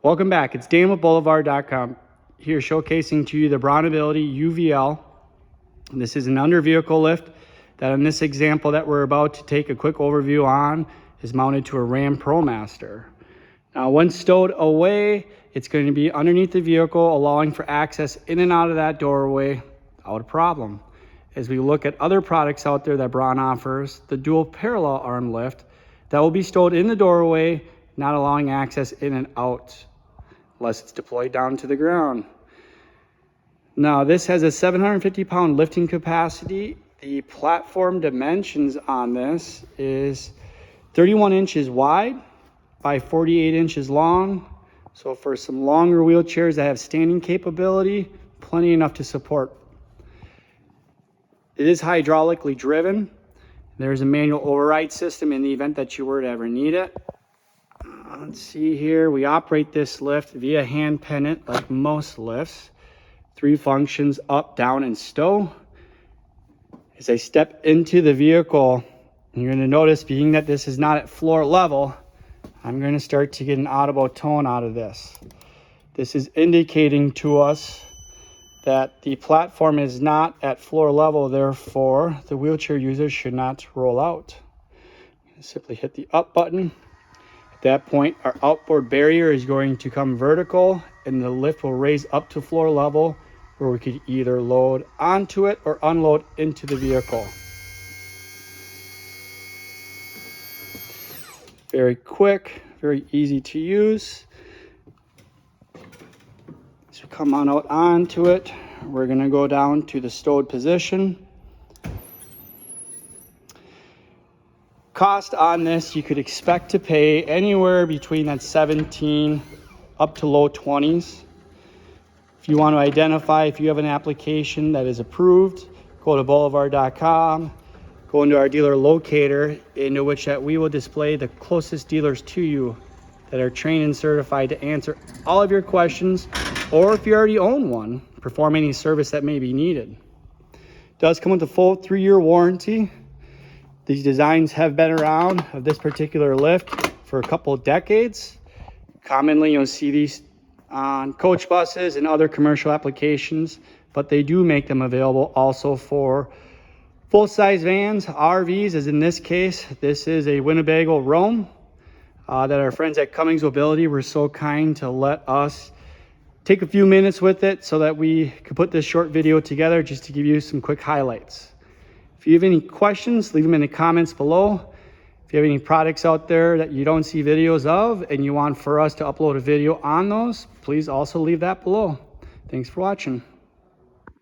Welcome back. It's Dan with Boulevard.com here showcasing to you the BraunAbility UVL. And this is an under vehicle lift that in this example that we're about to take a quick overview on is mounted to a Ram ProMaster. Now once stowed away, it's going to be underneath the vehicle, allowing for access in and out of that doorway without a problem. As we look at other products out there that Braun offers, the dual parallel arm lift that will be stowed in the doorway, not allowing access in and out unless it's deployed down to the ground. Now this has a 750-pound lifting capacity. The platform dimensions on this is 31 inches wide by 48 inches long. So for some longer wheelchairs that have standing capability, plenty enough to support. It is hydraulically driven. There's a manual override system in the event that you were to ever need it. Let's see here. We operate this lift via hand pennant like most lifts. 3 functions: up, down, and stow. As I step into the vehicle, you're going to notice, being that this is not at floor level, I'm going to start to get an audible tone out of this. This is indicating to us that the platform is not at floor level, therefore the wheelchair user should not roll out. Simply hit the up button. At that point, our outboard barrier is going to come vertical and the lift will raise up to floor level, where we could either load onto it or unload into the vehicle. Very quick, very easy to use. So come on out onto it. We're gonna go down to the stowed position. Cost on this, you could expect to pay anywhere between that 17 up to low 20s. If you want to identify if you have an application that is approved, go to Boulevard.com, go into our dealer locator, into which that we will display the closest dealers to you that are trained and certified to answer all of your questions, or if you already own one, perform any service that may be needed. It does come with a full 3-year warranty. These designs have been around of this particular lift for a couple of decades. Commonly, you'll see these on coach buses and other commercial applications, but they do make them available also for full-size vans, RVs, as in this case. This is a Winnebago Rome that our friends at Cummins Mobility were so kind to let us take a few minutes with it so that we could put this short video together just to give you some quick highlights. If you have any questions, leave them in the comments below. If you have any products out there that you don't see videos of and you want for us to upload a video on those, please also leave that below. Thanks for watching.